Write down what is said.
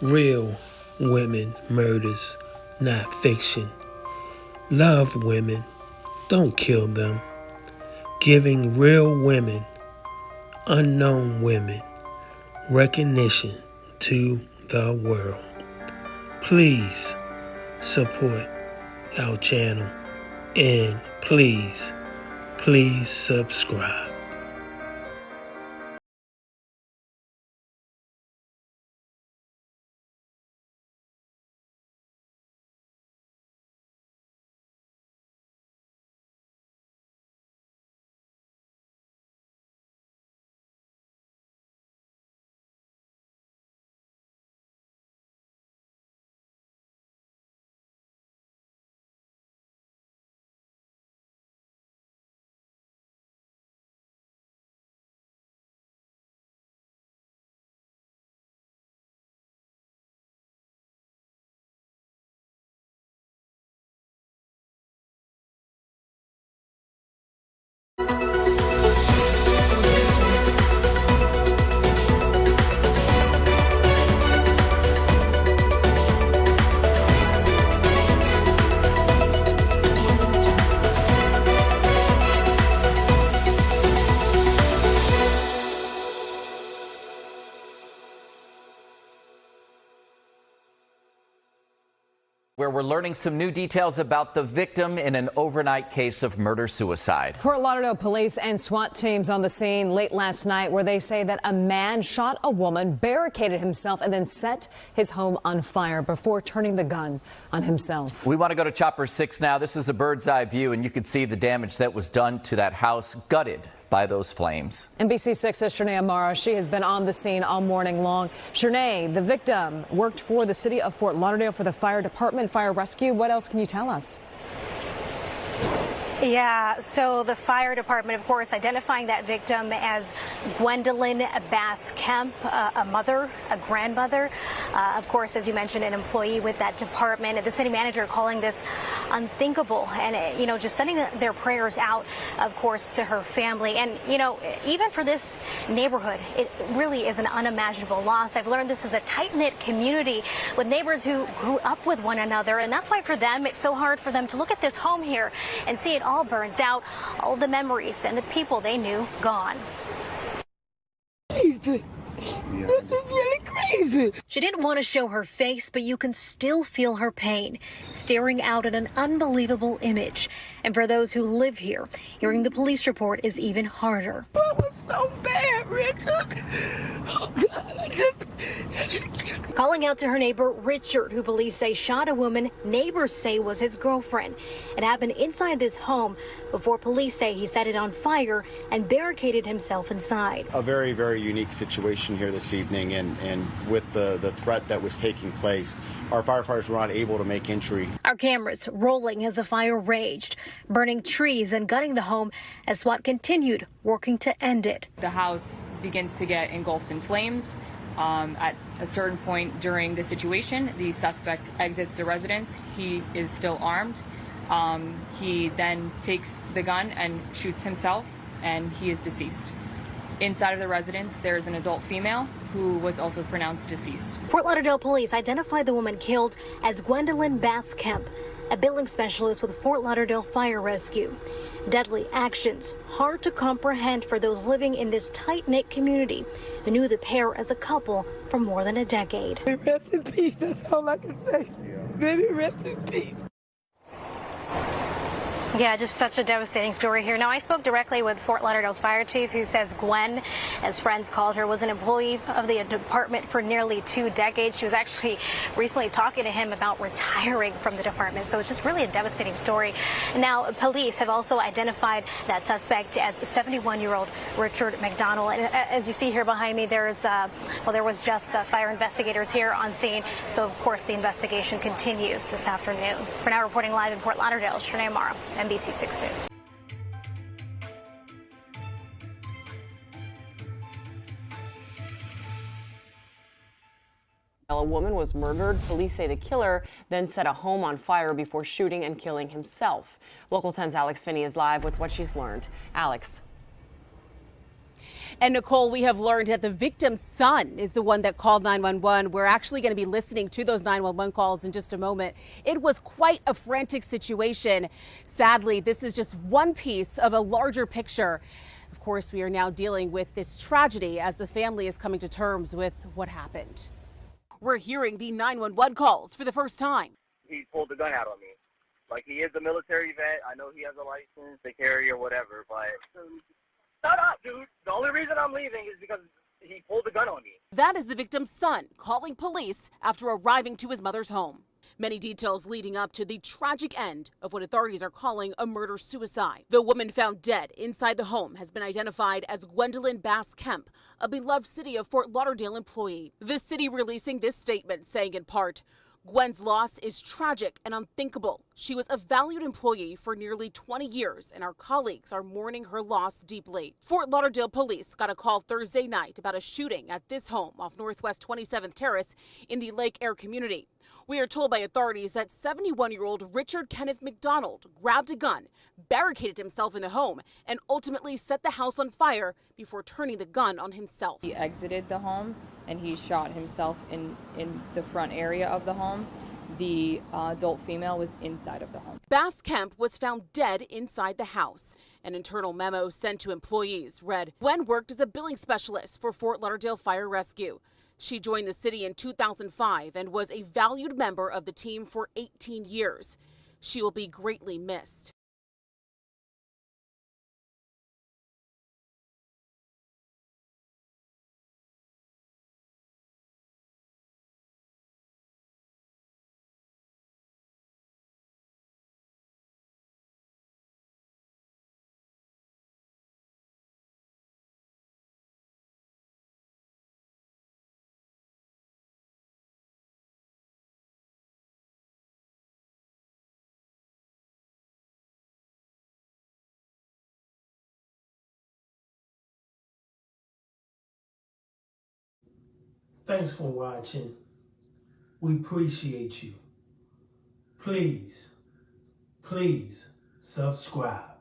Real women murders, not fiction. Love women, don't kill them. Giving real women, unknown women, recognition to the world. Please support our channel and please subscribe. Where we're learning some new details about the victim in an overnight case of murder-suicide. Fort Lauderdale police and SWAT teams on the scene late last night where they say that a man shot a woman, barricaded himself, and then set his home on fire before turning the gun on himself. We want to go to Chopper 6 now. This is a bird's eye view, and you can see the damage that was done to that house, gutted by those flames. NBC6's Shernay Amara, she has been on the scene all morning long. Shernay, the victim worked for the city of Fort Lauderdale for the fire department, fire rescue. What else can you tell us? Yeah, so the fire department, of course, identifying that victim as Gwendolyn Bass-Kemp, a mother, a grandmother, of course, as you mentioned, an employee with that department. And the city manager calling this unthinkable and, just sending their prayers out, of course, to her family. And, even for this neighborhood, it really is an unimaginable loss. I've learned this is a tight-knit community with neighbors who grew up with one another. And that's why for them, it's so hard for them to look at this home here and see it all burns out, all the memories and the people they knew gone. This is really crazy. She didn't want to show her face, but you can still feel her pain, staring out at an unbelievable image. And for those who live here, hearing the police report is even harder. That was so bad, Richard. Oh, God, Calling out to her neighbor, Richard, who police say shot a woman neighbors say was his girlfriend. It happened inside this home before police say he set it on fire and barricaded himself inside. A very, very unique situation here this evening, and with the threat that was taking place, our firefighters were not able to make entry. Our cameras rolling as the fire raged, burning trees and gutting the home as SWAT continued working to end it. The house begins to get engulfed in flames. At a certain point during the situation, the suspect exits the residence. He is still armed. He then takes the gun and shoots himself, and he is deceased. Inside of the residence, there's an adult female who was also pronounced deceased. Fort Lauderdale police identified the woman killed as Gwendolyn Bass-Kemp, a billing specialist with Fort Lauderdale Fire Rescue. Deadly actions, hard to comprehend for those living in this tight-knit community who knew the pair as a couple for more than a decade. Rest in peace, that's all I can say. Baby, rest in peace. Yeah, just such a devastating story here. Now, I spoke directly with Fort Lauderdale's fire chief, who says Gwen, as friends called her, was an employee of the department for nearly 2 decades. She was actually recently talking to him about retiring from the department. So it's just really a devastating story. Now, police have also identified that suspect as 71-year-old Richard McDonald. And as you see here behind me, there was just fire investigators here on scene. So, of course, the investigation continues this afternoon. For now, reporting live in Fort Lauderdale, Shernay Amara, NBC6 News. A woman was murdered. Police say the killer then set a home on fire before shooting and killing himself. Local 10's Alex Finney is live with what she's learned. Alex. And Nicole, we have learned that the victim's son is the one that called 911. We're actually going to be listening to those 911 calls in just a moment. It was quite a frantic situation. Sadly, this is just one piece of a larger picture. Of course, we are now dealing with this tragedy as the family is coming to terms with what happened. We're hearing the 911 calls for the first time. He pulled the gun out on me. Like, he is a military vet. I know he has a license to carry or whatever, but shut up, dude. The only reason I'm leaving is because he pulled the gun on me. That is the victim's son calling police after arriving to his mother's home. Many details leading up to the tragic end of what authorities are calling a murder-suicide. The woman found dead inside the home has been identified as Gwendolyn Bass-Kemp, a beloved City of Fort Lauderdale employee. The city releasing this statement saying in part, Gwen's loss is tragic and unthinkable. She was a valued employee for nearly 20 years, and our colleagues are mourning her loss deeply. Fort Lauderdale police got a call Thursday night about a shooting at this home off Northwest 27th Terrace in the Lake Air community. We are told by authorities that 71-year-old Richard Kenneth McDonald grabbed a gun, barricaded himself in the home, and ultimately set the house on fire before turning the gun on himself. He exited the home and he shot himself in the front area of the home. The adult female was inside of the home. Bass-Kemp was found dead inside the house. An internal memo sent to employees read, Gwen worked as a billing specialist for Fort Lauderdale Fire Rescue. She joined the city in 2005 and was a valued member of the team for 18 years. She will be greatly missed. Thanks for watching. We appreciate you. Please subscribe.